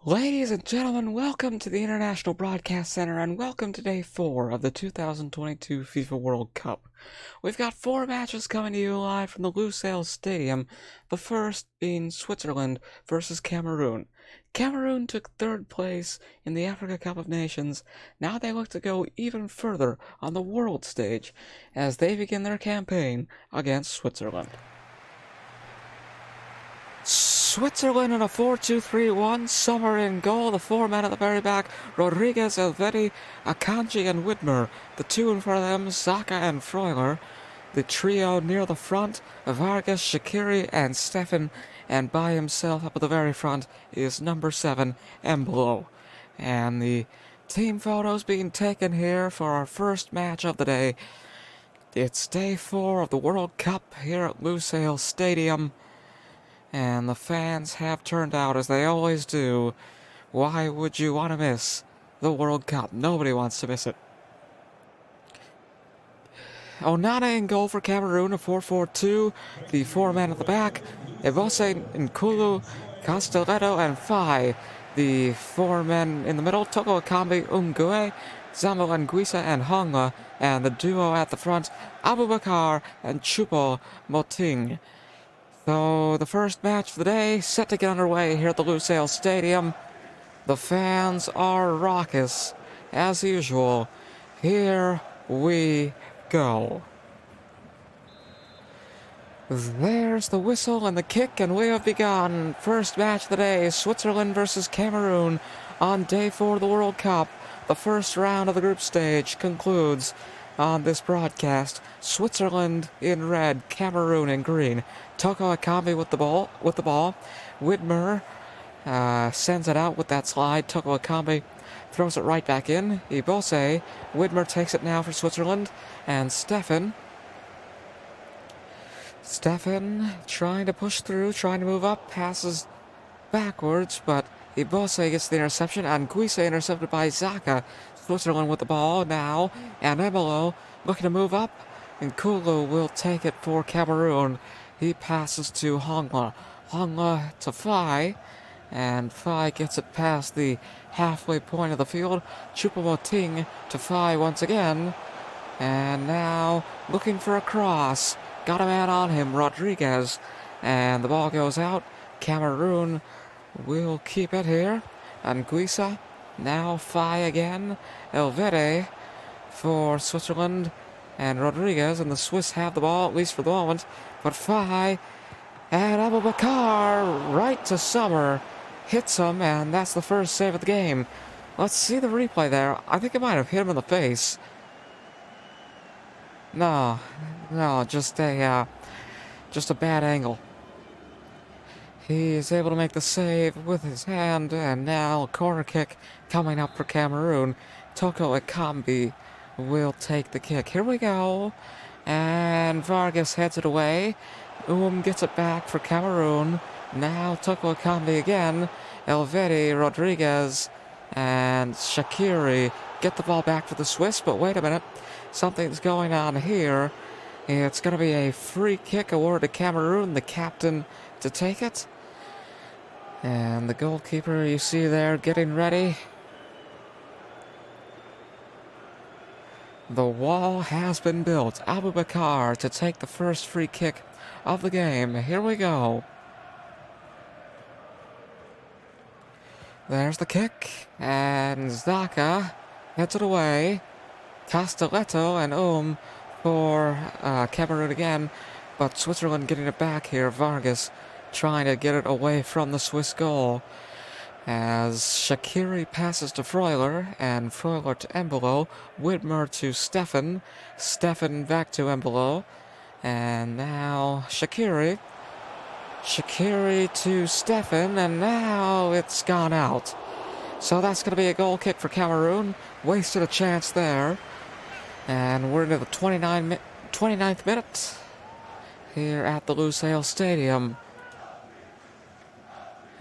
Ladies and gentlemen, welcome to the International Broadcast Center and welcome to Day 4 of the 2022 FIFA World Cup. We've got 4 matches coming to you live from the Lusail Stadium, the first being Switzerland versus Cameroon. Cameroon took 3rd place in the Africa Cup of Nations. Now they look to go even further on the world stage as they begin their campaign against Switzerland. Switzerland in a 4-2-3-1, Sommer in goal, the 4 men at the very back, Rodriguez, Elvedi, Akanji and Widmer, the 2 in front of them, Xhaka and Freuler, the trio near the front, Vargas, Shaqiri and Stefan, and by himself up at the very front is number 7, Embolo. And the team photos being taken here for our first match of the day. It's Day 4 of the World Cup here at Lusail Stadium. And the fans have turned out as they always do. Why would you want to miss the World Cup? Nobody wants to miss it. Onana in goal for Cameroon, a 4-4-2. The 4 men at the back, Ebose, Nkulu, Castelletto, and Fai. The 4 men in the middle, Toko Akambi, Umgue, Zambo Anguissa, and Hongla. And the duo at the front, Abubakar and Chupo Moting. So, the first match of the day set to get underway here at the Lusail Stadium. The fans are raucous, as usual. Here we go. There's the whistle and the kick, and we have begun. First match of the day, Switzerland versus Cameroon on Day 4 of the World Cup. The first round of the group stage concludes on this broadcast. Switzerland in red, Cameroon in green. Toko Akambi with the ball. Widmer sends it out with that slide. Toko Akambi throws it right back in. Ebose. Widmer takes it now for Switzerland. And Stefan trying to push through, trying to move up, passes backwards, but Ebose gets the interception. Anguissa intercepted by Xhaka. Switzerland with the ball now. And Embolo looking to move up. And Kulu will take it for Cameroon. He passes to Hongla. Hongla to Fai. And Fai gets it past the halfway point of the field. Choupo-Moting to Fai once again. And now looking for a cross. Got a man on him, Rodriguez. And the ball goes out. Cameroon will keep it here. Anguissa. Now Fai again. Elvedi for Switzerland. And Rodriguez and the Swiss have the ball, at least for the moment. But Fai and Abubakar right to Sommer. Hits him, and that's the first save of the game. Let's see the replay there. I think it might have hit him in the face. No, just a bad angle. He is able to make the save with his hand, and now a corner kick coming up for Cameroon. Toko Akambi will take the kick. Here we go. And Vargas heads it away. Gets it back for Cameroon. Now Toko Akambi again. Elvedi, Rodriguez, and Shaqiri get the ball back for the Swiss. But wait a minute. Something's going on here. It's going to be a free kick awarded to Cameroon, the captain, to take it. And the goalkeeper you see there getting ready. The wall has been built. Abubakar to take the first free kick of the game. Here we go. There's the kick. And Xhaka heads it away. Castelletto and for Cameroon again. But Switzerland getting it back here. Vargas trying to get it away from the Swiss goal. As Shaqiri passes to Freuler, and Freuler to Embolo, Widmer to Stefan back to Embolo, and now Shaqiri to Stefan, and now it's gone out. So that's going to be a goal kick for Cameroon. Wasted a chance there. And we're into the 29th minute here at the Lusail Stadium.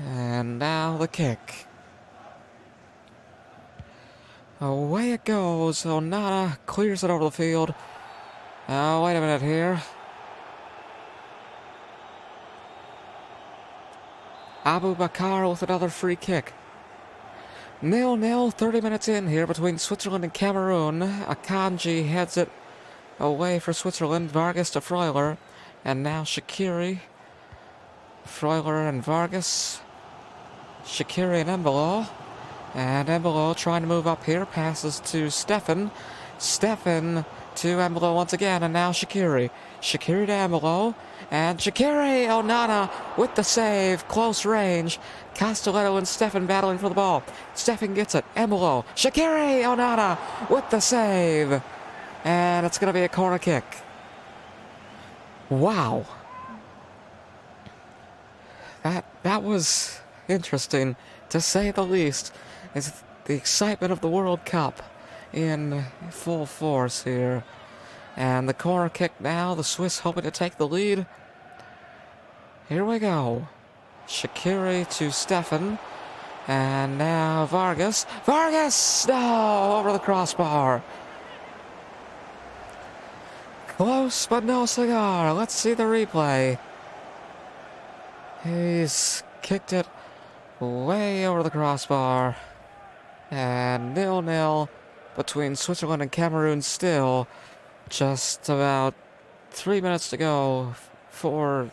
And now the kick. Away it goes. Onana clears it over the field. Oh, wait a minute here. Abubakar with another free kick. 0-0, 30 minutes in here between Switzerland and Cameroon. Akanji heads it away for Switzerland. Vargas to Freuler. And now Shaqiri. Freuler and Vargas. Shaqiri and Embolo. And Embolo trying to move up here. Passes to Stefan. Stefan to Embolo once again. And now Shaqiri. Shaqiri to Embolo. And Shaqiri! Onana with the save. Close range. Castelletto and Stefan battling for the ball. Stefan gets it. Embolo. Shaqiri! Onana with the save. And it's going to be a corner kick. Wow. That was interesting, to say the least. It's the excitement of the World Cup in full force here. And the corner kick now, the Swiss hoping to take the lead. Here we go. Shaqiri to Stefan. And now Vargas. Vargas! No! Over the crossbar. Close, but no cigar. Let's see the replay. He's kicked it way over the crossbar. And 0-0 between Switzerland and Cameroon still. Just about 3 minutes to go. 4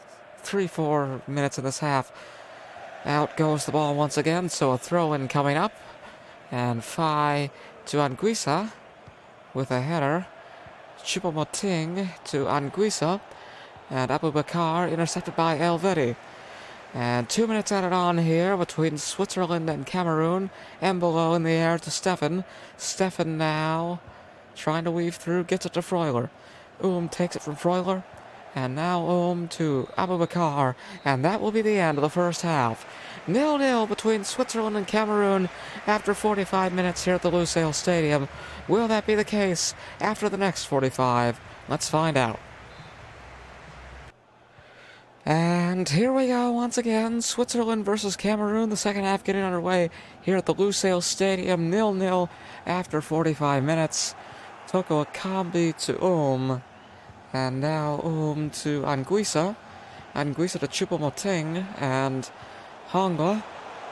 minutes in this half. Out goes the ball once again, so a throw-in coming up. And Fai to Anguissa with a header. Choupo-Moting to Anguissa. And Abubakar intercepted by Elvedi. And 2 minutes added on here between Switzerland and Cameroon. Embolo in the air to Stefan. Stefan now trying to weave through, gets it to Freuler. Takes it from Freuler. And now to Abubakar. And that will be the end of the first half. 0-0 between Switzerland and Cameroon after 45 minutes here at the Lusail Stadium. Will that be the case after the next 45? Let's find out. And here we go once again. Switzerland versus Cameroon. The second half getting underway here at the Lusail Stadium. 0-0 after 45 minutes. Toko Akambi to And now to Anguissa. Anguissa to Choupo-Moting. And Honga.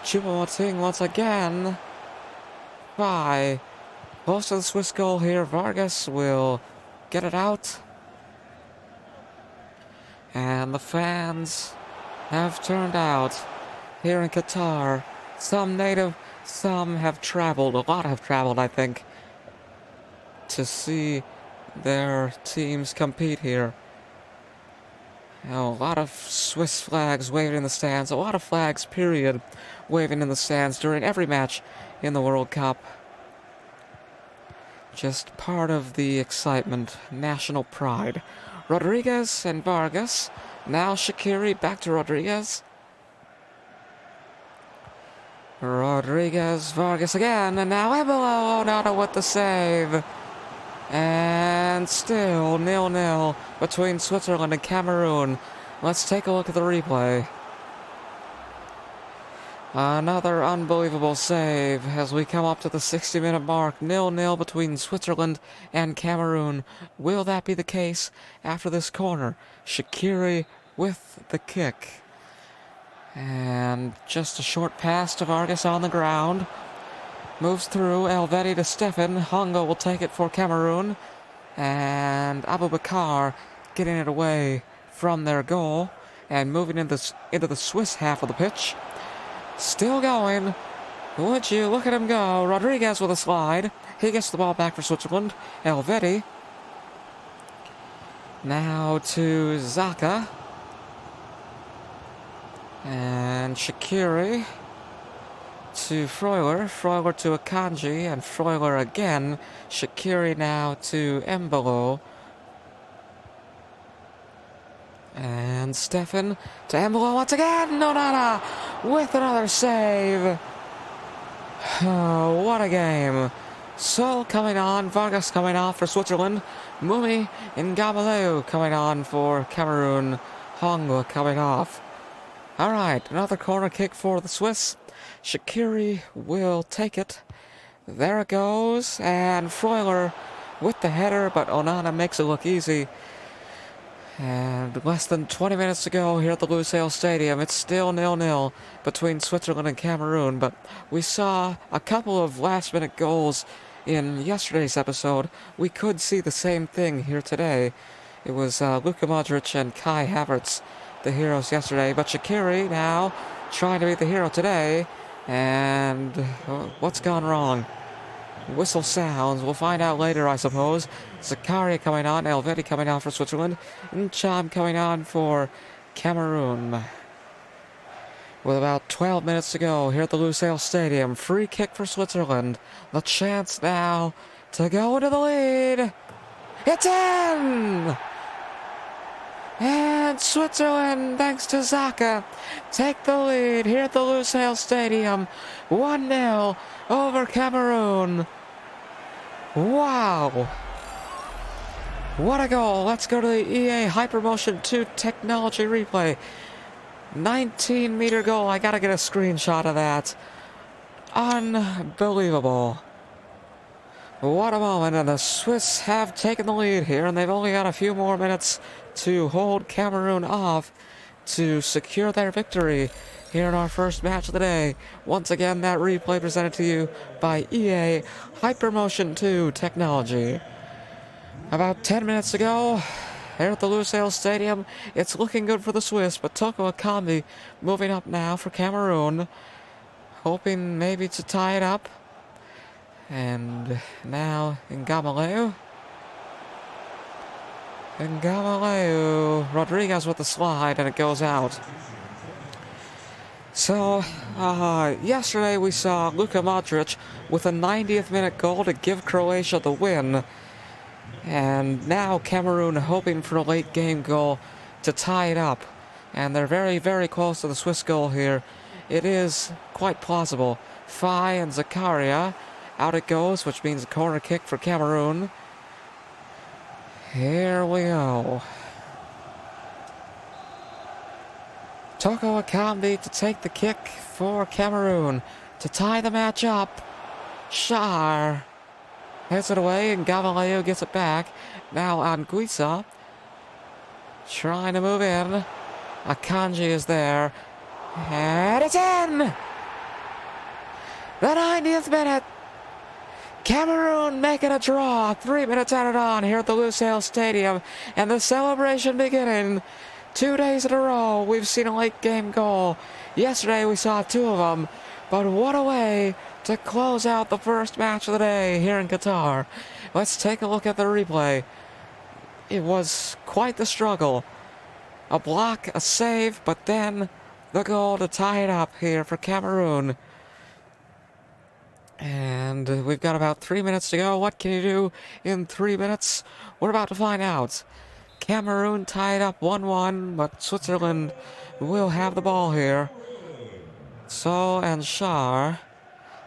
Choupo-Moting once again. By close to the Swiss goal here. Vargas will get it out. And the fans have turned out here in Qatar. Some native, some have traveled. A lot have traveled, I think, to see their teams compete here. A lot of Swiss flags waving in the stands. A lot of flags, period, waving in the stands during every match in the World Cup. Just part of the excitement, national pride. Rodriguez and Vargas. Now Shaqiri back to Rodriguez. Rodriguez, Vargas again. And now Embolo. Onana with the save. And still 0-0 between Switzerland and Cameroon. Let's take a look at the replay. Another unbelievable save as we come up to the 60-minute mark. 0-0 between Switzerland and Cameroon. Will that be the case after this corner? Shaqiri with the kick. And just a short pass to Vargas on the ground. Moves through. Elvedi to Stefan. Hongo will take it for Cameroon. And Abubakar getting it away from their goal. And moving into the Swiss half of the pitch. Still going. Would you look at him go? Rodriguez with a slide. He gets the ball back for Switzerland. Elvedi. Now to Xhaka. And Shaqiri to Freuler. Freuler to Akanji. And Freuler again. Shaqiri now to Embolo. And Stefan to Embolo once again. Onana with another save. Oh, what a game. Sol coming on. Vargas coming off for Switzerland. Mumi and Gamaleu coming on for Cameroon. Hongo coming off. Alright, another corner kick for the Swiss. Shaqiri will take it. There it goes. And Freuler with the header, but Onana makes it look easy. And less than 20 minutes to go here at the Lusail Stadium. It's still 0-0 between Switzerland and Cameroon, but we saw a couple of last-minute goals in yesterday's episode. We could see the same thing here today. It was Luka Modric and Kai Havertz, the heroes yesterday, but Shaqiri now trying to be the hero today. And what's gone wrong? Whistle sounds. We'll find out later, I suppose. Zakaria coming on, Elvedi coming on for Switzerland, and Cham coming on for Cameroon. With about 12 minutes to go here at the Lusail Stadium, free kick for Switzerland. The chance now to go into the lead. It's in! And Switzerland, thanks to Xhaka, take the lead here at the Lusail Stadium. 1-0 over Cameroon. Wow. What a goal. Let's go to the EA Hypermotion 2 technology replay. 19-meter goal. I gotta get a screenshot of that. Unbelievable. What a moment, and the Swiss have taken the lead here, and they've only got a few more minutes to hold Cameroon off to secure their victory here in our first match of the day. Once again, that replay presented to you by EA Hypermotion 2 technology. About 10 minutes to go here at the Lusail Stadium. It's looking good for the Swiss, but Toko Akambi moving up now for Cameroon, hoping maybe to tie it up. And now Ngamaleu. Rodriguez with the slide, and it goes out. So, yesterday we saw Luka Modric with a 90th minute goal to give Croatia the win. And now Cameroon hoping for a late game goal to tie it up. And they're very, very close to the Swiss goal here. It is quite plausible. Fai and Zakaria. Out it goes, which means a corner kick for Cameroon. Here we go. Toko Akambi to take the kick for Cameroon to tie the match up. Shar hits it away, and Gavaleo gets it back. Now Anguissa trying to move in. Akanji is there. And it's in! The 90th minute. Cameroon making a draw. 3 minutes added on here at the Lusail Stadium. And the celebration beginning. 2 days in a row, we've seen a late game goal. Yesterday we saw 2 of them. But what a way to close out the first match of the day here in Qatar. Let's take a look at the replay. It was quite the struggle. A block, a save, but then the goal to tie it up here for Cameroon. And we've got about 3 minutes to go. What can you do in 3 minutes? We're about to find out. Cameroon tied up 1-1, but Switzerland will have the ball here. So, and Shar.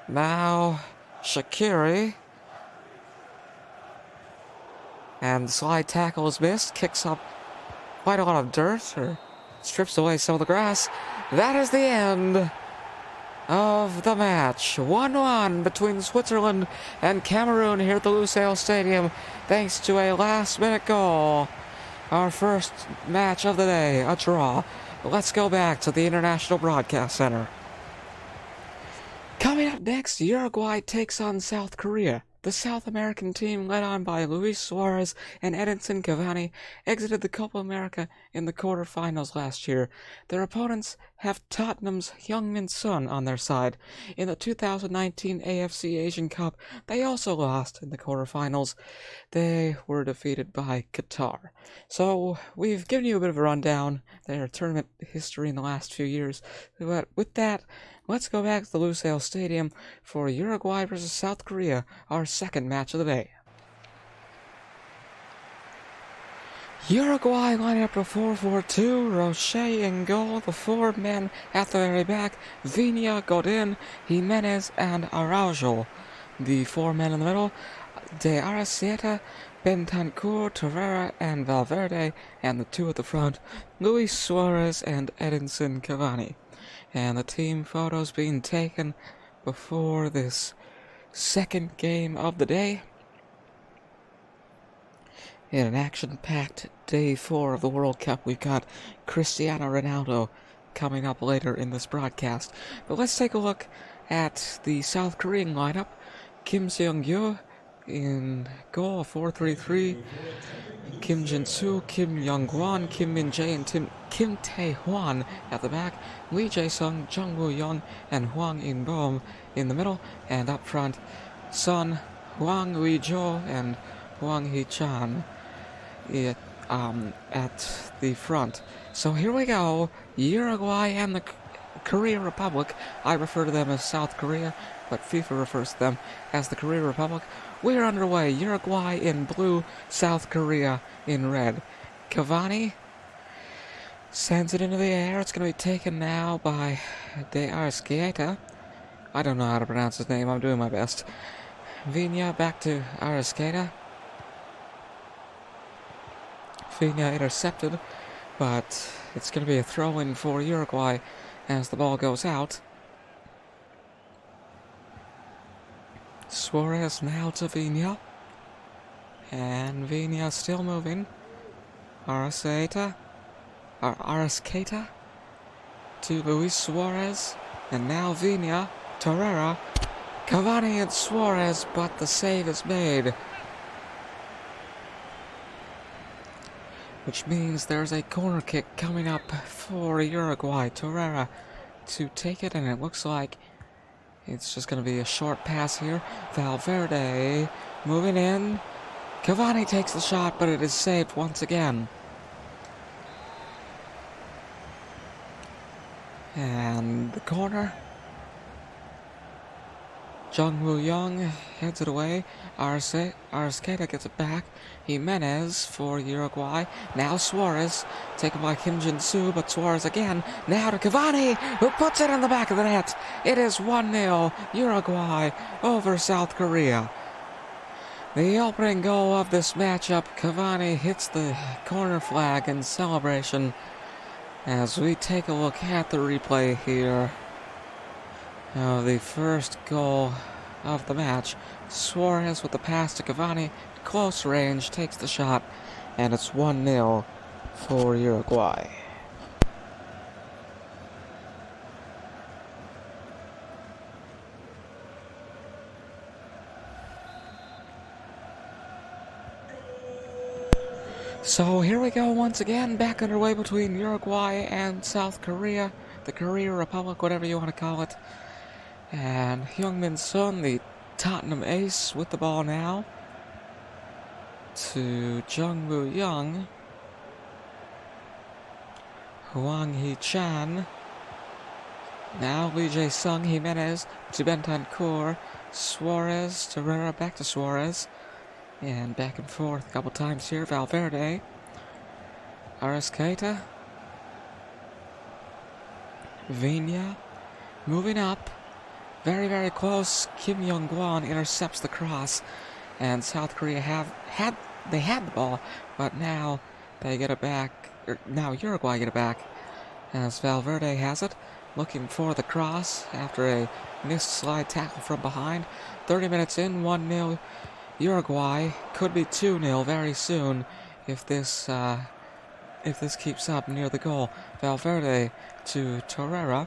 Now, Shaqiri. And slide tackle is missed. Kicks up quite a lot of dirt, or strips away some of the grass. That is the end of the match. 1-1 between Switzerland and Cameroon here at the Lusail Stadium, thanks to a last-minute goal. Our first match of the day, a draw. Let's go back to the International Broadcast Center. Coming up next, Uruguay takes on South Korea. The South American team, led on by Luis Suarez and Edinson Cavani, exited the Copa America in the quarterfinals last year. Their opponents have Tottenham's Heung-min Son on their side. In the 2019 AFC Asian Cup, they also lost in the quarterfinals. They were defeated by Qatar. So, we've given you a bit of a rundown, their tournament history in the last few years. But with that, let's go back to the Lusail Stadium for Uruguay versus South Korea, our second match of the day. Uruguay lining up to 4-4-2, Roche in goal, the 4 men at the very back, Viña, Godin, Jimenez, and Araujo. The 4 men in the middle, De Arraseta, Bentancur, Torreira, and Valverde, and the 2 at the front, Luis Suarez and Edinson Cavani. And the team photos being taken before this second game of the day. In an action-packed day 4 of the World Cup, we've got Cristiano Ronaldo coming up later in this broadcast. But let's take a look at the South Korean lineup. Kim Seong-gyu in goal, 4-3-3. Kim Jin-soo, Kim Young-won, Kim Min-jae, and Kim Tae-hwan at the back. Lee Jae-sung, Jung Woo-young, and Hwang In-bom in the middle. And up front, Son, Hwang Ui-jo, and Hwang Hee-chan at the front. So here we go. Uruguay and the Korean Republic. I refer to them as South Korea, but FIFA refers to them as the Korean Republic. We're underway. Uruguay in blue, South Korea in red. Cavani sends it into the air. It's going to be taken now by De Arrascaeta. I don't know how to pronounce his name. I'm doing my best. Viña back to Arrascaeta. Viña intercepted, but it's going to be a throw-in for Uruguay as the ball goes out. Suarez now to Viña, and Viña still moving. Arrascaeta to Luis Suarez, and now Viña, Torreira, Cavani and Suarez, but the save is made. Which means there's a corner kick coming up for Uruguay. Torreira to take it, and it looks like it's just going to be a short pass here. Valverde moving in. Cavani takes the shot, but it is saved once again. And the corner. Jung Woo-young heads it away. Arrascaeta gets it back. Jimenez for Uruguay. Now Suarez, taken by Kim Jin-soo, but Suarez again. Now to Cavani, who puts it in the back of the net. It is 1-0 Uruguay over South Korea. The opening goal of this matchup, Cavani hits the corner flag in celebration as we take a look at the replay here of the first goal of the match. Suarez with the pass to Cavani, close range, takes the shot, and it's 1-0 for Uruguay. So here we go once again, back underway between Uruguay and South Korea, the Korean Republic, whatever you want to call it. And Heung-min Son, the Tottenham ace, with the ball now to Jung Woo-young. Hwang Hee-chan. Now Lee Jae-sung, Jimenez to Bentancur. Suarez, Torreira back to Suarez. And back and forth a couple times here. Valverde. Arrascaeta. Viña. Moving up. Very, very close. Kim Young-won intercepts the cross. And South Korea had the ball, but now they get it back. Now Uruguay get it back. As Valverde has it. Looking for the cross after a missed slide tackle from behind. 30 minutes in, 1-0 Uruguay. Could be 2-0 very soon if this keeps up near the goal. Valverde to Torreira.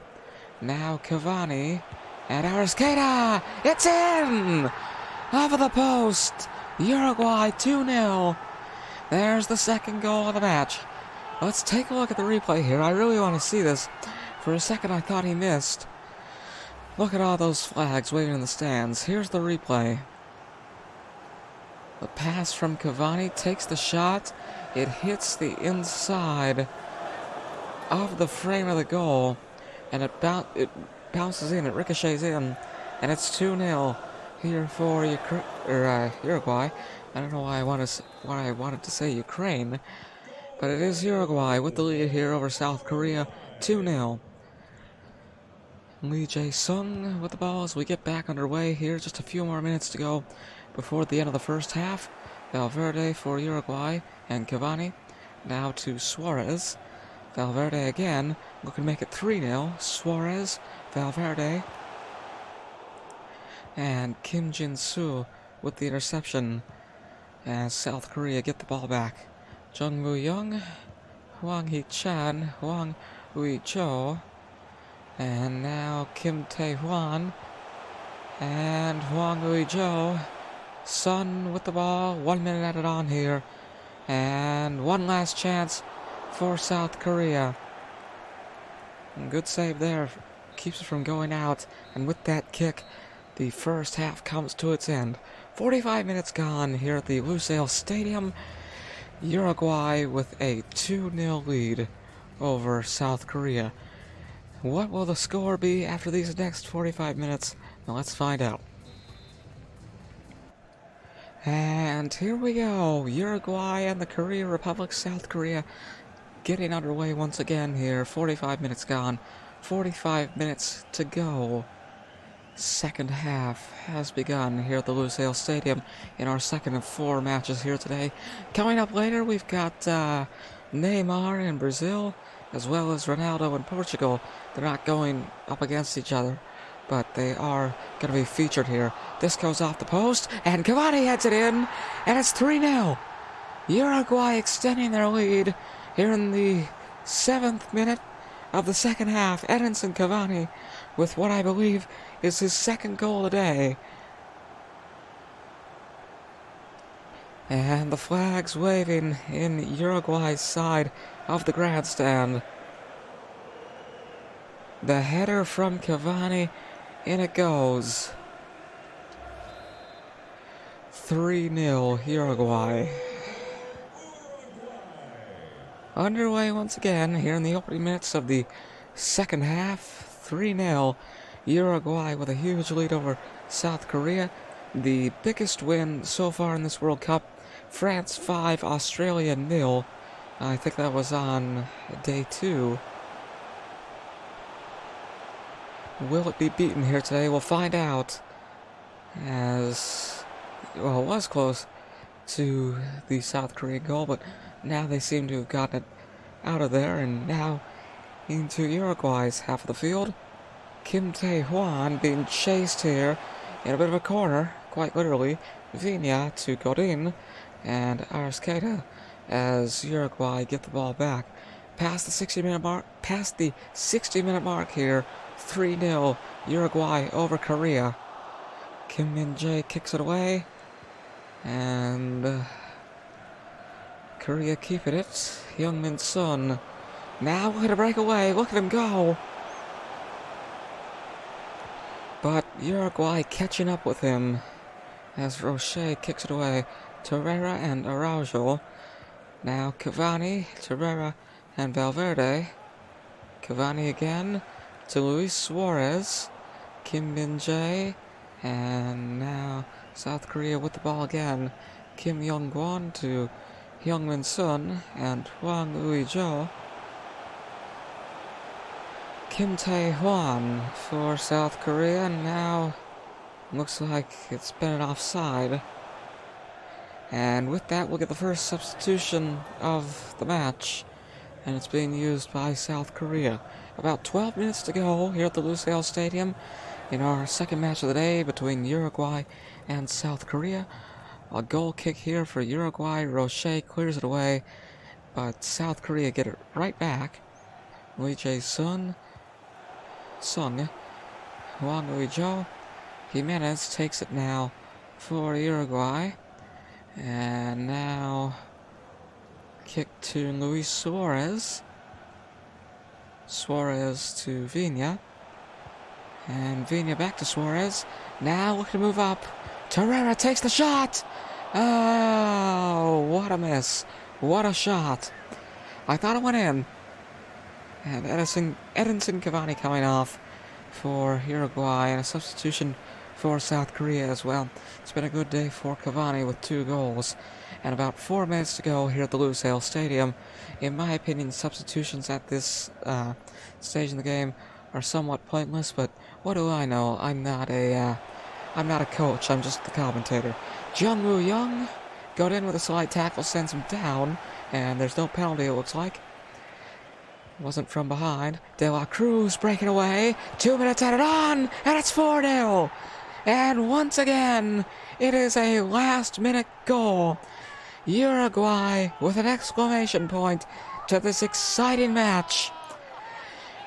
Now Cavani and Arrascaeta. It's in! Over the post. Uruguay 2-0. There's the second goal of the match. Let's take a look at the replay here. I really want to see this. For a second I thought he missed. Look at all those flags waving in the stands. Here's the replay. The pass from Cavani takes the shot. It hits the inside of the frame of the goal, and it bounces in, it ricochets in, and it's 2-0 here for Uruguay. I don't know why I wanted to say Ukraine, but it is Uruguay with the lead here over South Korea, 2-0. Lee Jae-sung with the ball as we get back underway here. Just a few more minutes to go before the end of the first half. Valverde for Uruguay and Cavani. Now to Suarez. Valverde again, looking to make it 3-0. Suarez, Valverde, and Kim Jin-soo with the interception as South Korea get the ball back. Jung Woo Young, Hwang Hee Chan, Hwang Ui Cho, and now Kim Tae Hwan and Hwang Ui Jo. Sun with the ball, 1 minute added on here, and one last chance for South Korea. Good save there, keeps it from going out, and with that kick, the first half comes to its end. 45 minutes gone here at the Lusail Stadium. Uruguay with a 2-0 lead over South Korea. What will the score be after these next 45 minutes? Now let's find out. And here we go. Uruguay and the Korea Republic, South Korea, getting underway once again here. 45 minutes gone. 45 minutes to go. Second half has begun here at the Lusail Stadium in our second of 4 matches here today. Coming up later, we've got Neymar in Brazil, as well as Ronaldo in Portugal. They're not going up against each other, but they are going to be featured here. This goes off the post, and Cavani heads it in, and it's 3-0. Uruguay extending their lead here in the 7th minute of the second half. Edinson Cavani with what I believe is his second goal today. And the flag's waving in Uruguay's side of the grandstand. The header from Cavani, in it goes. 3-0 Uruguay. Underway once again here in the opening minutes of the second half. 3-0 Uruguay with a huge lead over South Korea. The biggest win so far in this World Cup. France 5, Australia 0. I think that was on day 2. Will it be beaten here today? We'll find out. As, well, it was close to the South Korean goal, but now they seem to have gotten it out of there, and now into Uruguay's half of the field. Kim Tae Hwan being chased here in a bit of a corner, quite literally. Viña to Godin and Arrascaeta as Uruguay get the ball back. Past the 60-minute mark here. 3-0 Uruguay over Korea. Kim Min-jae kicks it away, and Korea keeping it. Heung-min Son now looking to break away. Look at him go. But Uruguay catching up with him as Rocher kicks it away. Torreira and Araujo. Now Cavani, Torreira, and Valverde. Cavani again to Luis Suarez. Kim Min-jae. And now South Korea with the ball again. Kim Yong-gwon to Heung-min Son and Hwang Ui-jo. Kim Tae Hwan for South Korea, and now looks like it's been an offside. And with that, we'll get the first substitution of the match, and it's being used by South Korea. About 12 minutes to go here at the Lusail Stadium in our second match of the day between Uruguay and South Korea. A goal kick here for Uruguay. Rocher clears it away, but South Korea get it right back. Lee Jae-sung, Hwang Ui-jo, Jimenez takes it now for Uruguay. And now kick to Luis Suarez. Suarez to Viña. And Viña back to Suarez. Now looking to move up. Torreira takes the shot! Oh, what a miss. What a shot. I thought it went in. And Edinson Cavani coming off for Uruguay, and a substitution for South Korea as well. It's been a good day for Cavani with 2 goals. And about 4 minutes to go here at the Lusail Stadium. In my opinion, substitutions at this stage in the game are somewhat pointless, but what do I know? I'm not a coach, I'm just the commentator. Jung Woo Young got in with a slight tackle, sends him down, and there's no penalty, it looks like. Wasn't from behind. De La Cruz breaking away. 2 minutes added on, and it's 4-0. And once again, it is a last-minute goal. Uruguay with an exclamation point to this exciting match.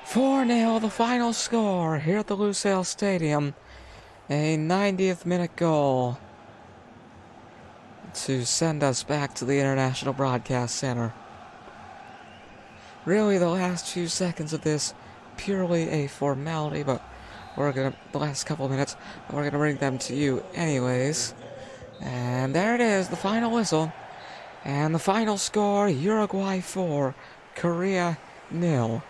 4-0 the final score here at the Lusail Stadium. A 90th minute goal to send us back to the International Broadcast Center. Really, the last few seconds of this, purely a formality, but the last couple of minutes, we're gonna bring them to you anyways. And there it is, the final whistle. And the final score, Uruguay 4, Korea 0.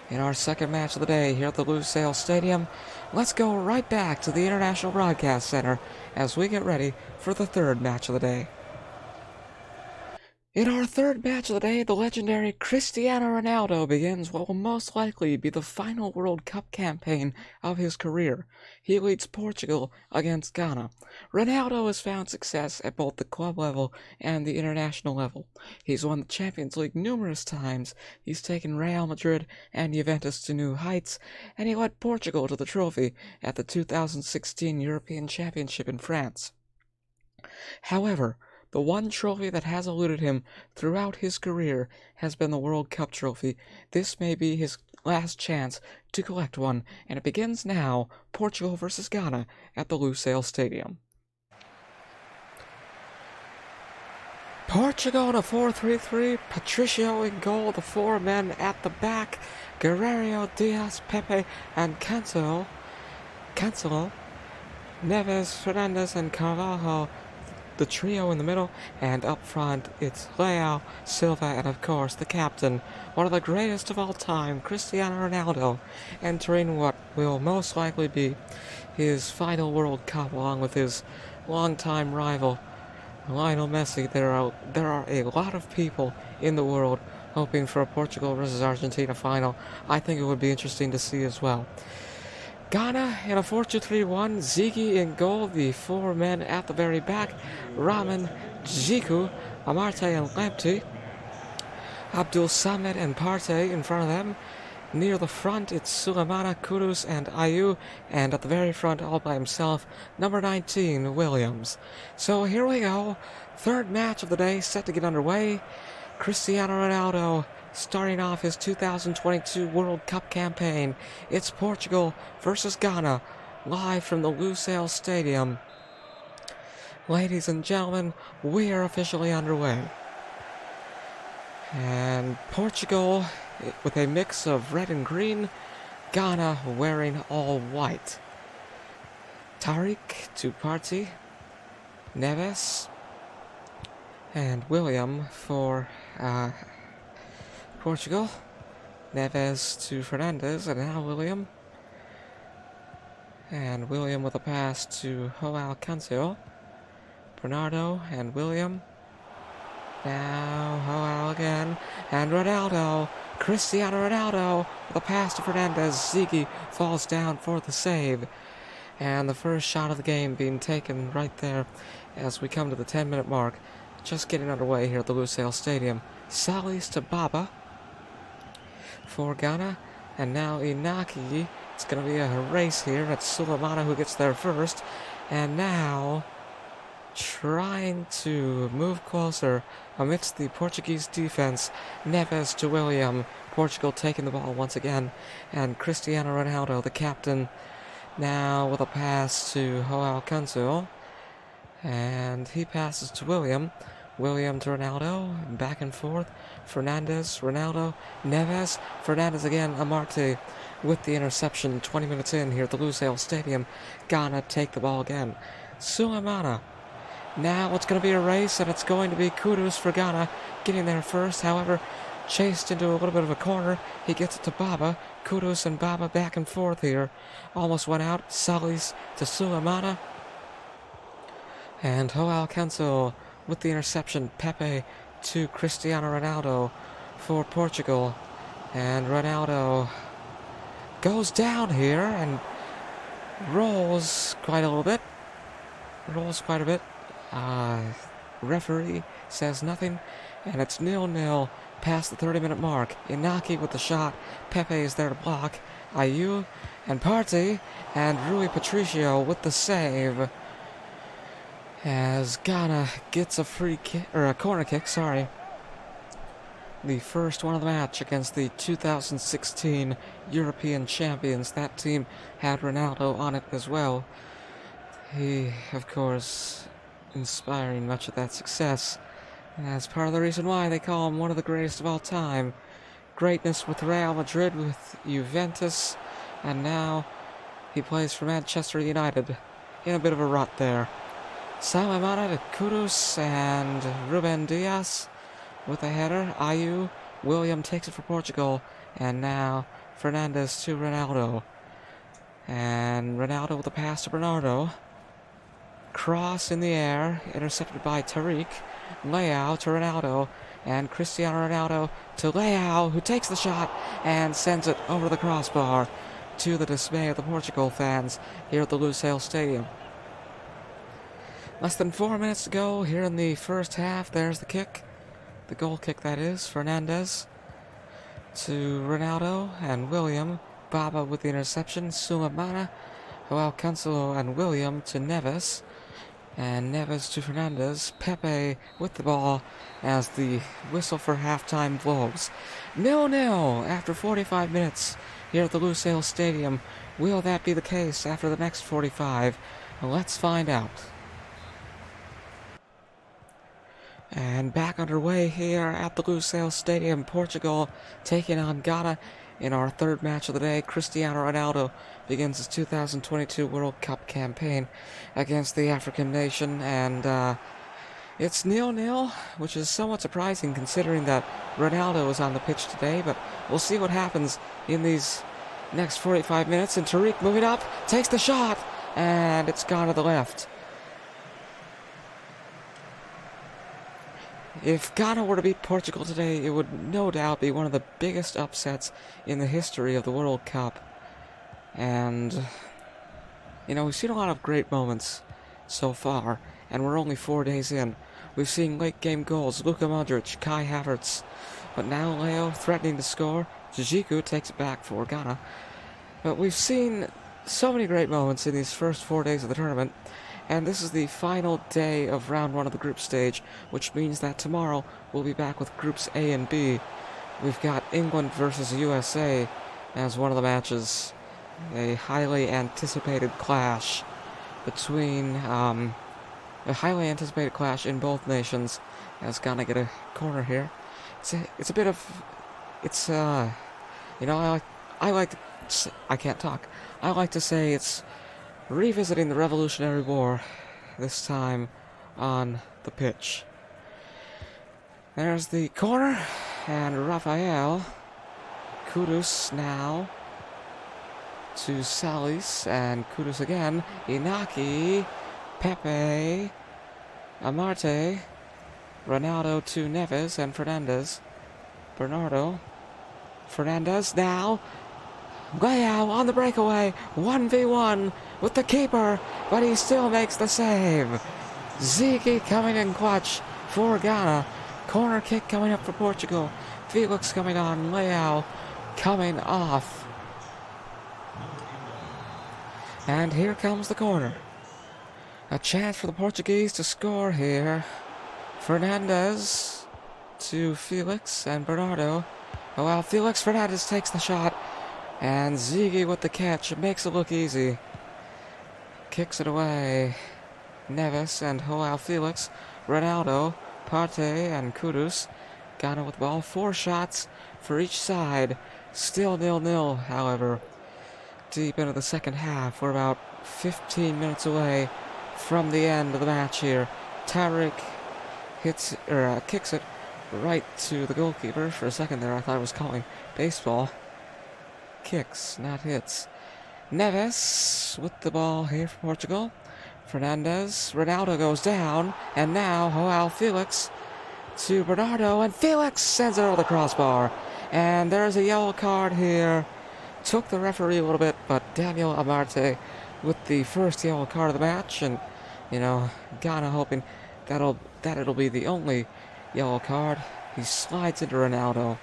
In our second match of the day here at the Lusail Stadium, let's go right back to the International Broadcast Center as we get ready for the third match of the day. In our third match of the day, the legendary Cristiano Ronaldo begins what will most likely be the final World Cup campaign of his career. He leads Portugal against Ghana. Ronaldo has found success at both the club level and the international level. He's won the Champions League numerous times, he's taken Real Madrid and Juventus to new heights, and he led Portugal to the trophy at the 2016 European Championship in France. However, the one trophy that has eluded him throughout his career has been the World Cup trophy. This may be his last chance to collect one, and it begins now, Portugal versus Ghana at the Lusail Stadium. Portugal to 4-3-3, Patricio in goal, the four men at the back, Guerreiro, Diaz, Pepe, and Cancelo, Neves, Fernandes, and Carvalho. The trio in the middle, and up front, it's Leao, Silva, and of course, the captain, one of the greatest of all time, Cristiano Ronaldo, entering what will most likely be his final World Cup, along with his longtime rival, Lionel Messi. There are a lot of people in the world hoping for a Portugal versus Argentina final. I think it would be interesting to see as well. Ghana in a 4-2-3-1, Ziggy in goal, the four men at the very back, Rahman, Ziku, Amarte and Lepti, Abdul Samad and Partey in front of them. Near the front, it's Sulemana, Kudus, and Ayew, and at the very front, all by himself, number 19, Williams. So here we go, third match of the day set to get underway. Cristiano Ronaldo starting off his 2022 World Cup campaign. It's Portugal versus Ghana, live from the Lusail Stadium. Ladies and gentlemen, we are officially underway. And Portugal with a mix of red and green, Ghana wearing all white. Tariq to Partey, Neves, and William for Portugal. Neves to Fernandes, and now William. And William with a pass to Joao Cancelo. Bernardo and William. Now Joao again. And Ronaldo. Cristiano Ronaldo with a pass to Fernandes. Ziggy falls down for the save. And the first shot of the game being taken right there as we come to the 10-minute mark. Just getting underway here at the Lusail Stadium. Salis to Baba for Ghana, and now Inaki. It's going to be a race here. It's Sulemana who gets there first, and now trying to move closer amidst the Portuguese defense. Neves to William. Portugal taking the ball once again, and Cristiano Ronaldo, the captain, now with a pass to Joao Cancelo, and he passes to William. William to Ronaldo, back and forth. Fernandes, Ronaldo, Neves, Fernandes again, Amarte with the interception 20 minutes in here at the Lusail Stadium. Ghana take the ball again. Sulemana. Now it's going to be a race, and it's going to be Kudus for Ghana getting there first. However, chased into a little bit of a corner. He gets it to Baba. Kudus and Baba back and forth here. Almost went out. Salis to Sulemana. And Joao Cancelo with the interception. Pepe to Cristiano Ronaldo for Portugal. And Ronaldo goes down here and rolls quite a little bit. Referee says nothing, and it's 0-0 past the 30-minute mark. Inaki with the shot. Pepe is there to block. Ayew and Partey and Rui Patricio with the save. As Ghana gets a free kick, or a corner kick, sorry. The first one of the match against the 2016 European champions. That team had Ronaldo on it as well. He, of course, inspiring much of that success. And that's part of the reason why they call him one of the greatest of all time. Greatness with Real Madrid, with Juventus, and now he plays for Manchester United. In a bit of a rut there. Salah Mane to Kudus and Ruben Dias with a header. Ayew, William takes it for Portugal, and now Fernandes to Ronaldo. And Ronaldo with a pass to Bernardo. Cross in the air, intercepted by Tariq. Leao to Ronaldo, and Cristiano Ronaldo to Leao, who takes the shot and sends it over the crossbar, to the dismay of the Portugal fans here at the Lusail Stadium. Less than 4 minutes to go here in the first half. There's the kick. The goal kick, that is. Fernandes to Ronaldo and William. Baba with the interception. Sulemana, Joao Cancelo and William to Neves. And Neves to Fernandes. Pepe with the ball as the whistle for halftime blows. 0-0 after 45 minutes here at the Lusail Stadium. Will that be the case after the next 45? Let's find out. And back underway here at the Lusail Stadium. Portugal taking on Ghana in our third match of the day. Cristiano Ronaldo begins his 2022 World Cup campaign against the African nation, and it's 0-0, which is somewhat surprising considering that Ronaldo is on the pitch today, but we'll see what happens in these next 45 minutes. And Tariq moving up, takes the shot, and it's gone to the left. If Ghana were to beat Portugal today, it would no doubt be one of the biggest upsets in the history of the World Cup. And, you know, we've seen a lot of great moments so far, and we're only 4 days in. We've seen late-game goals, Luka Modric, Kai Havertz, but now Leo threatening to score. Jijiku takes it back for Ghana. But we've seen so many great moments in these first 4 days of the tournament. And this is the final day of round one of the group stage, which means that tomorrow we'll be back with groups A and B. We've got England versus USA as one of the matches. A highly anticipated clash between, a highly anticipated clash in both nations. As Ghana get a corner here. It's a bit of, it's, you know, I like to, I can't talk. I like to say it's revisiting the Revolutionary War, this time on the pitch. There's the corner, and Rafael. Kudus now to Salis, and Kudus again. Inaki, Pepe, Amarte, Ronaldo to Neves and Fernandes. Bernardo, Fernandes now. Leao on the breakaway, 1v1 with the keeper, but he still makes the save. Ziggy coming in clutch for Ghana. Corner kick coming up for Portugal. Felix coming on, Leao coming off. And here comes the corner. A chance for the Portuguese to score here. Fernandes to Felix and Bernardo. Oh well, Felix Fernandes takes the shot. And Ziggy with the catch. It makes it look easy. Kicks it away. Neves and Joao Felix. Ronaldo, Partey, and Kudus. Ghana with the ball. 4 shots for each side. Still 0-0, however. Deep into the second half. We're about 15 minutes away from the end of the match here. Tariq kicks it right to the goalkeeper. For a second there, I thought it was calling baseball. Kicks, not hits. Neves with the ball here for Portugal. Fernandes. Ronaldo goes down. And now Joao Felix to Bernardo. And Felix sends it over the crossbar. And there's a yellow card here. Took the referee a little bit, but Daniel Amarte with the first yellow card of the match. And, you know, Ghana hoping that it'll be the only yellow card. He slides into Ronaldo.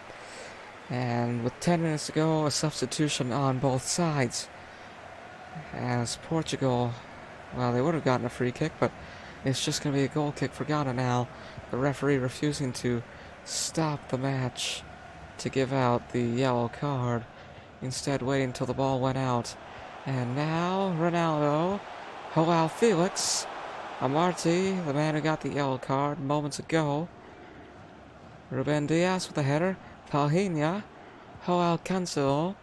And with 10 minutes to go, a substitution on both sides. As Portugal, well, they would have gotten a free kick, but it's just going to be a goal kick for Ghana now. The referee refusing to stop the match to give out the yellow card, instead waiting until the ball went out. And now Ronaldo, Joao Felix, Amarty, the man who got the yellow card moments ago. Ruben Diaz with a header, Palhinha, Joao Cancelo,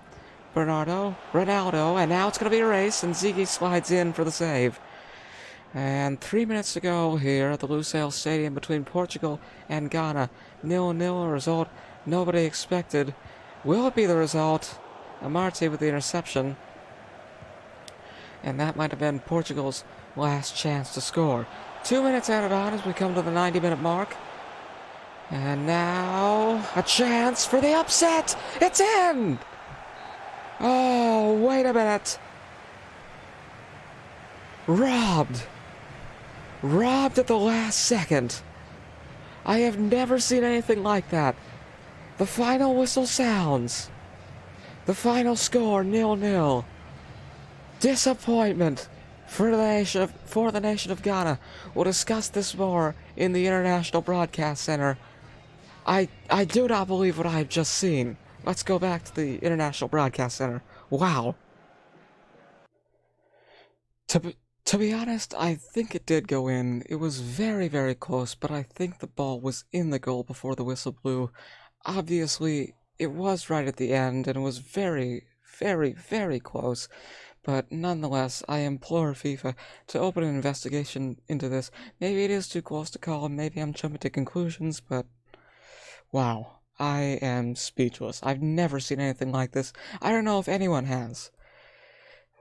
Bernardo, Ronaldo, and now it's going to be a race, and Ziggy slides in for the save. And 3 minutes to go here at the Lusail Stadium between Portugal and Ghana. 0-0, a result nobody expected. Will it be the result? Amarty with the interception. And that might have been Portugal's last chance to score. 2 minutes added on as we come to the 90-minute mark. And now a chance for the upset. It's in! Oh, wait a minute. Robbed. Robbed at the last second. I have never seen anything like that. The final whistle sounds. The final score, 0-0. Disappointment for the nation of Ghana. We'll discuss this more in the International Broadcast Center. I do not believe what I've just seen. Let's go back to the International Broadcast Center. Wow. To be honest, I think it did go in. It was very, very close, but I think the ball was in the goal before the whistle blew. Obviously, it was right at the end, and it was very, very, very close. But nonetheless, I implore FIFA to open an investigation into this. Maybe it is too close to call, and maybe I'm jumping to conclusions, but wow, I am speechless. I've never seen anything like this. I don't know if anyone has.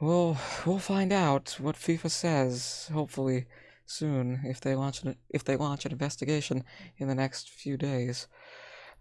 We'll find out what FIFA says, hopefully soon, if they launch an investigation in the next few days.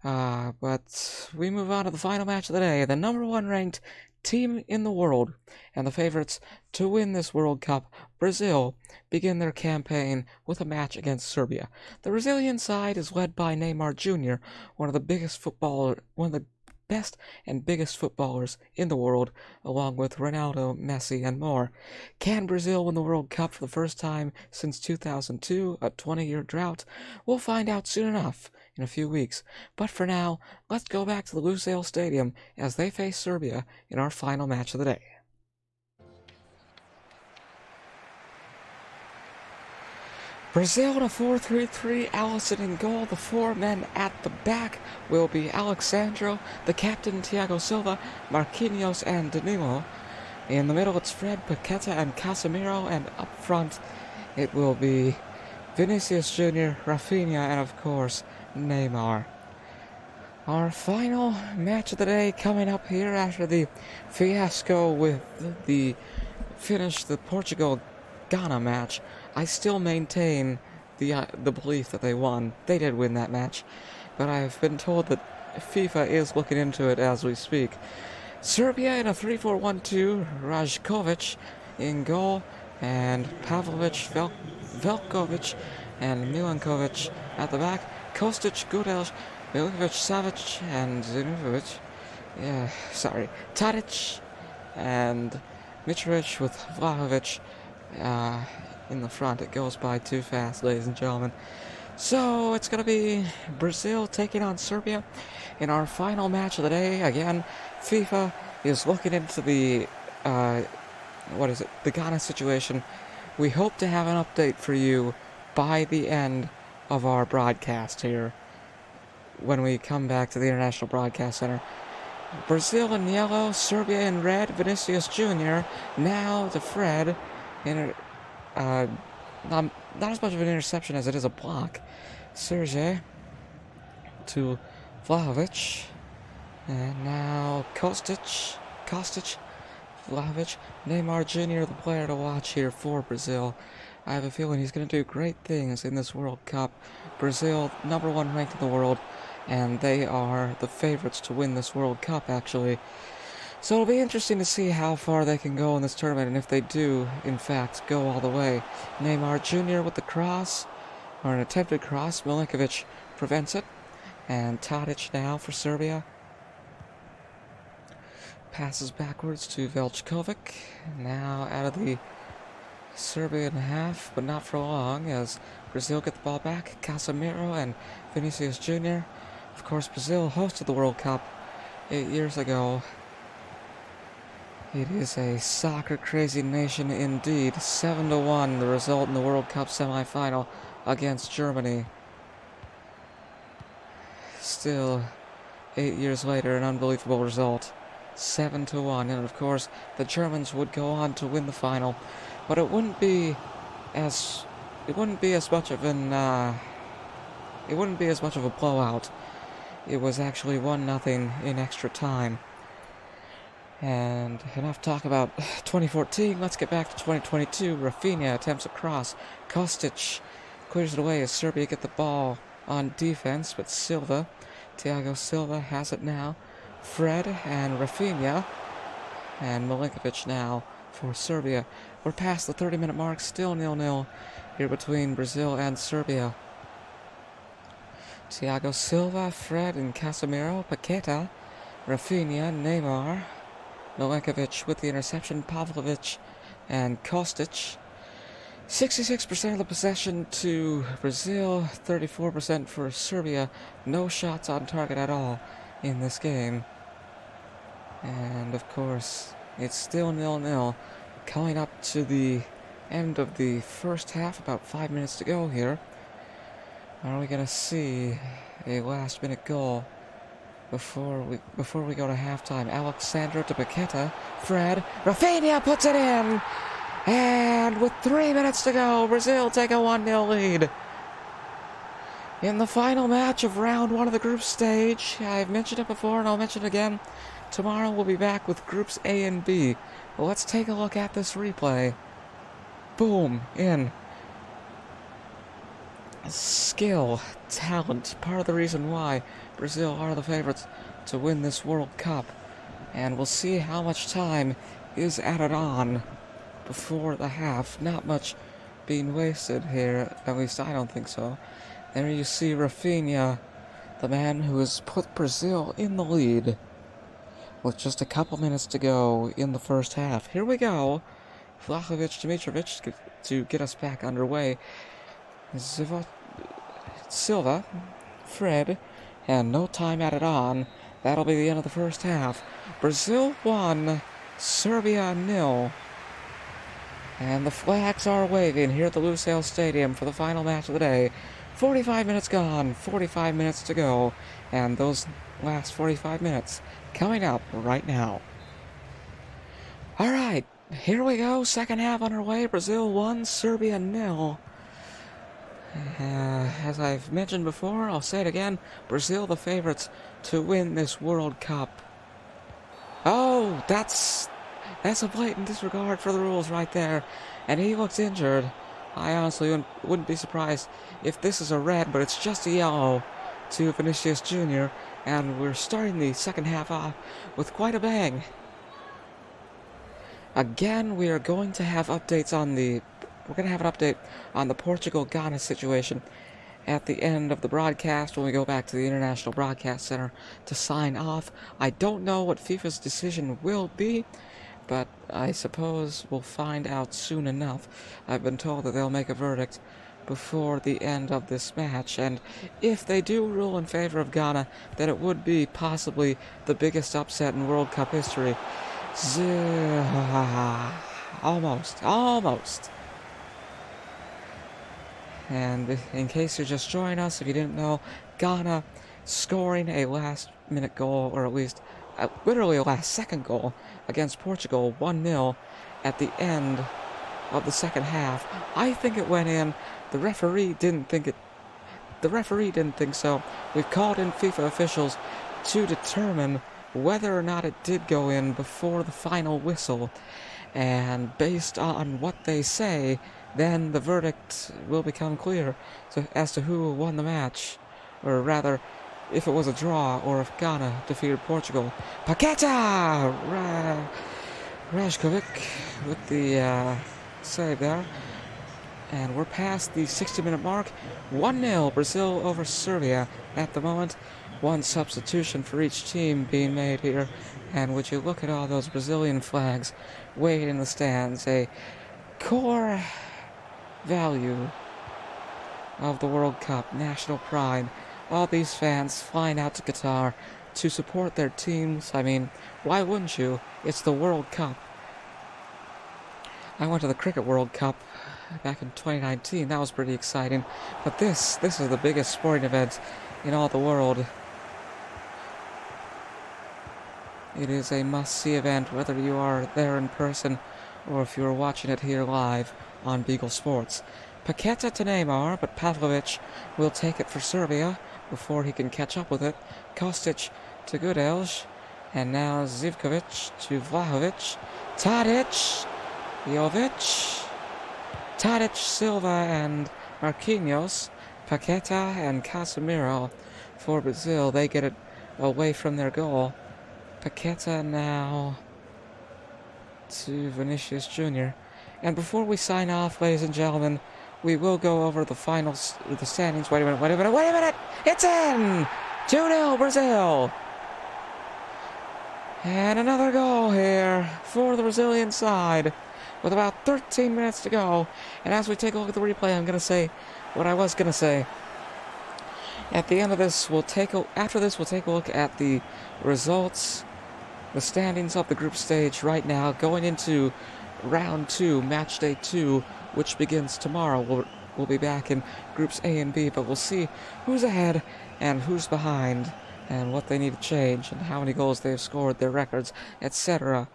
But we move on to the final match of the day. The number 1 ranked team in the world and the favorites to win this World Cup, Brazil, begin their campaign with a match against Serbia. The Brazilian side is led by Neymar Jr., one of the best and biggest footballers in the world, along with Ronaldo, Messi, and more. Can Brazil win the World Cup for the first time since 2002, a 20-year drought? We'll find out soon enough, in a few weeks. But for now, let's go back to the Lusail Stadium as they face Serbia in our final match of the day. Brazil in a 4-3-3, Edinson in goal. The 4 men at the back will be Alexandro, the captain Thiago Silva, Marquinhos, and Danilo. In the middle it's Fred, Paqueta, and Casemiro, and up front it will be Vinicius Jr., Rafinha, and of course Neymar. Our final match of the day coming up here after the fiasco with the Portugal-Ghana match. I still maintain the belief that they won. They did win that match, but I've been told that FIFA is looking into it as we speak. Serbia in a 3-4-1-2, Rajkovic in goal, and Pavlovic, Velkovic, and Milankovic at the back. Kostic, Gudel, Milinkovic, Savic, and Zinuvovic. Tadic, and Mitrovic with Vlahovic in the front. It goes by too fast, ladies and gentlemen. So it's going to be Brazil taking on Serbia in our final match of the day. Again, FIFA is looking into the the Ghana situation. We hope to have an update for you by the end of our broadcast here when we come back to the International Broadcast Center. Brazil in yellow, Serbia in red, Vinicius Jr. now to Fred in not as much of an interception as it is a block. Sergej to Vlahovic, and now Kostic, Vlahovic, Neymar Jr., the player to watch here for Brazil. I have a feeling he's going to do great things in this World Cup. Brazil, number 1 ranked in the world, and they are the favorites to win this World Cup, actually. So it'll be interesting to see how far they can go in this tournament, and if they do, in fact, go all the way. Neymar Jr. with the cross, or an attempted cross. Milinkovic prevents it, And Tadic now for Serbia. Passes backwards to Veljkovic. Now out of the Serbian half, but not for long, as Brazil get the ball back. Casemiro and Vinicius Jr. Of course, Brazil hosted the World Cup 8 years ago. It is a soccer-crazy nation indeed. 7-1, the result in the World Cup semifinal against Germany. Still, 8 years later, an unbelievable result. 7-1, and of course, the Germans would go on to win the final, but it wouldn't be as much of a blowout. It was actually 1-0 in extra time. And enough talk about 2014, let's get back to 2022. Rafinha attempts a cross. Kostic clears it away as Serbia get the ball on defense, but Thiago Silva has it now. Fred and Rafinha and Milinkovic now for Serbia. We're past the 30-minute mark, still 0-0 here between Brazil and Serbia. Thiago Silva, Fred and Casemiro, Paqueta, Rafinha, Neymar, Milinkovic with the interception, Pavlovic and Kostic. 66% of the possession to Brazil, 34% for Serbia. No shots on target at all in this game. And of course, it's still 0-0. Coming up to the end of the first half, about 5 minutes to go here. Are we going to see a last-minute goal before we go to halftime? Alexandro to Paqueta, Fred, Rafinha puts it in! And with 3 minutes to go, Brazil take a 1-0 lead. In the final match of round 1 of the group stage, I've mentioned it before and I'll mention it again. Tomorrow we'll be back with groups A and B. Well, let's take a look at this replay. Boom, in. Skill, talent, part of the reason why Brazil are the favorites to win this World Cup. And we'll see how much time is added on before the half. Not much being wasted here, at least I don't think so. There you see Rafinha, the man who has put Brazil in the lead with just a couple minutes to go in the first half. Here we go. Vlahovic, Dimitrovic to get us back underway. Silva, Fred, and no time added on. That'll be the end of the first half. Brazil 1, Serbia 0. And the flags are waving here at the Lusail Stadium for the final match of the day. 45 minutes gone, 45 minutes to go, and those last 45 minutes coming up right now. Alright, here we go, second half underway. Brazil 1, Serbia 0. As I've mentioned before, I'll say it again, Brazil the favorites to win this World Cup. Oh, that's a blatant disregard for the rules right there, and he looks injured. I honestly wouldn't be surprised if this is a red, but it's just a yellow to Vinicius Jr., and we're starting the second half off with quite a bang. Again, we are going to have updates on the... We're going to have an update on the Portugal-Ghana situation at the end of the broadcast when we go back to the International Broadcast Center to sign off. I don't know what FIFA's decision will be, but I suppose we'll find out soon enough. I've been told that they'll make a verdict before the end of this match, and if they do rule in favor of Ghana, then it would be possibly the biggest upset in World Cup history. Almost. And in case you're just joining us, if you didn't know, Ghana scoring a last-minute goal, or at least literally a last-second goal against Portugal, 1-0 at the end of the second half. I think it went in. The referee didn't think so. We've called in FIFA officials to determine whether or not it did go in before the final whistle. And based on what they say, then the verdict will become clear as to who won the match. Or rather, if it was a draw or if Ghana defeated Portugal. Paqueta! Rajkovic with the save there. And we're past the 60-minute mark. 1-0 Brazil over Serbia at the moment. One substitution for each team being made here. And would you look at all those Brazilian flags waving in the stands, a core value of the World Cup, national pride. All these fans flying out to Qatar to support their teams. I mean, why wouldn't you? It's the World Cup. I went to the Cricket World Cup back in 2019. That was pretty exciting. But this is the biggest sporting event in all the world. It is a must-see event, whether you are there in person or if you are watching it here live on Beagle Sports. Paqueta to Neymar, but Pavlovic will take it for Serbia before he can catch up with it. Kostic to Gudelj, and now Zivkovic to Vlahovic. Tadic, Jovic, Tadic, Silva, and Marquinhos. Paqueta and Casemiro for Brazil. They get it away from their goal. Paqueta now to Vinicius Jr. And before we sign off, ladies and gentlemen, we will go over the finals, the standings. Wait a minute! It's in! 2-0 Brazil! And another goal here for the Brazilian side with about 13 minutes to go. And as we take a look at the replay, I'm going to say what I was going to say. At the end of this, after this, we'll take a look at the results, the standings of the group stage right now, going into round 2, match day 2, which begins tomorrow. We'll be back in groups A and B, but we'll see who's ahead and who's behind and what they need to change and how many goals they've scored, their records, etc.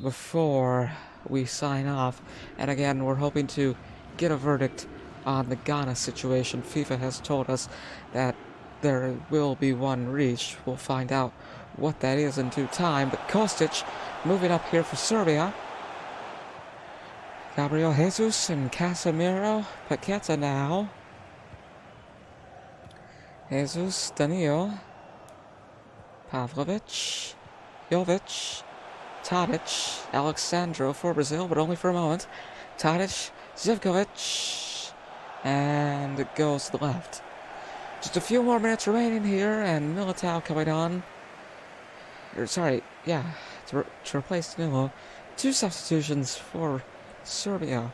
Before we sign off. And again, we're hoping to get a verdict on the Ghana situation. FIFA has told us that there will be one reached. We'll find out what that is in due time. But Kostic moving up here for Serbia. Gabriel Jesus and Casemiro. Paqueta now. Jesus, Danilo. Pavlovic. Jovic. Tadic. Alexandro for Brazil, but only for a moment. Tadic. Zivkovic. And it goes to the left. Just a few more minutes remaining here, and Militao coming on. To replace Danilo. 2 substitutions for Serbia.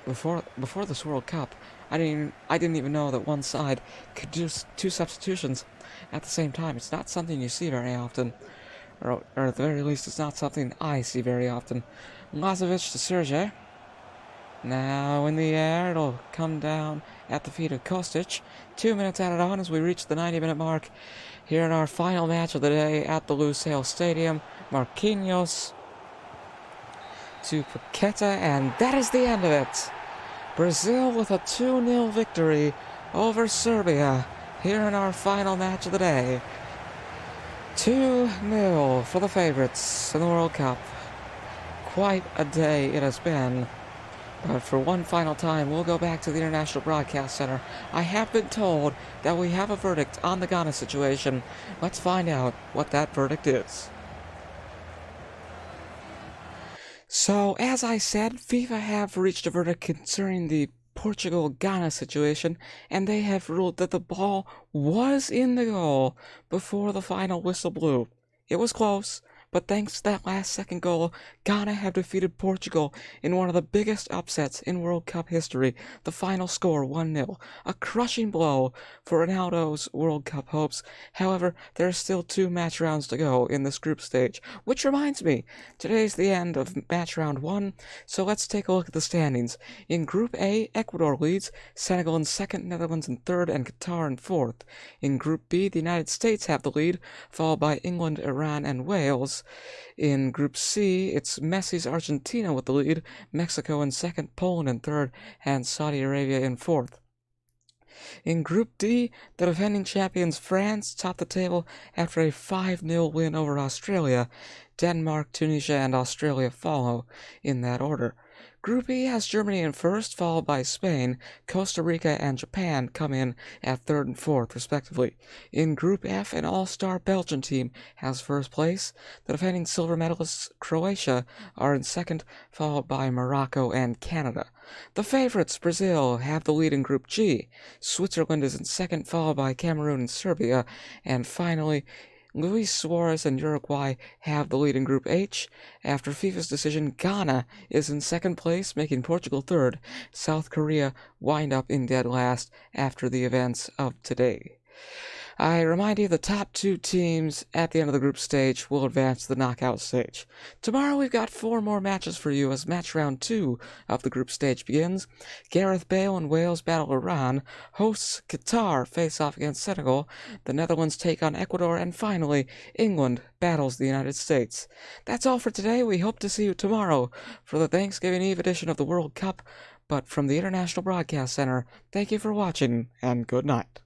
Before this World Cup, I didn't even know that one side could do 2 substitutions at the same time. It's not something you see very often, or at the very least, it's not something I see very often. Lazovic to Sergej. Now in the air, it'll come down at the feet of Kostic. 2 minutes added on as we reach the 90-minute mark here in our final match of the day at the Lusail Stadium. Marquinhos to Paqueta, and that is the end of it. Brazil with a 2-0 victory over Serbia here in our final match of the day. 2-0 for the favorites in the World Cup. Quite a day it has been. But for one final time, we'll go back to the International Broadcast Center. I have been told that we have a verdict on the Ghana situation. Let's find out what that verdict is. So, as I said, FIFA have reached a verdict concerning the Portugal-Ghana situation, and they have ruled that the ball was in the goal before the final whistle blew. It was close, but thanks to that last-second goal, Ghana have defeated Portugal in one of the biggest upsets in World Cup history. The final score, 1-0. A crushing blow for Ronaldo's World Cup hopes. However, there are still 2 match rounds to go in this group stage. Which reminds me, today's the end of match round 1, so let's take a look at the standings. In Group A, Ecuador leads, Senegal in 2nd, Netherlands in 3rd, and Qatar in 4th. In Group B, the United States have the lead, followed by England, Iran, and Wales. In Group C, it's Messi's Argentina with the lead, Mexico in 2nd, Poland in 3rd, and Saudi Arabia in 4th. In Group D, the defending champions France top the table after a 5-0 win over Australia. Denmark, Tunisia, and Australia follow in that order. Group E has Germany in first, followed by Spain. Costa Rica and Japan come in at third and fourth, respectively. In Group F, an all-star Belgian team has first place. The defending silver medalists Croatia are in second, followed by Morocco and Canada. The favorites, Brazil, have the lead in Group G. Switzerland is in second, followed by Cameroon and Serbia. And finally, Luis Suarez and Uruguay have the lead in Group H. After FIFA's decision, Ghana is in second place, making Portugal third. South Korea wind up in dead last after the events of today. I remind you the top two teams at the end of the group stage will advance to the knockout stage. Tomorrow we've got 4 more matches for you as match round 2 of the group stage begins. Gareth Bale and Wales battle Iran, hosts Qatar face off against Senegal, the Netherlands take on Ecuador, and finally, England battles the United States. That's all for today. We hope to see you tomorrow for the Thanksgiving Eve edition of the World Cup, but from the International Broadcast Center, thank you for watching, and good night.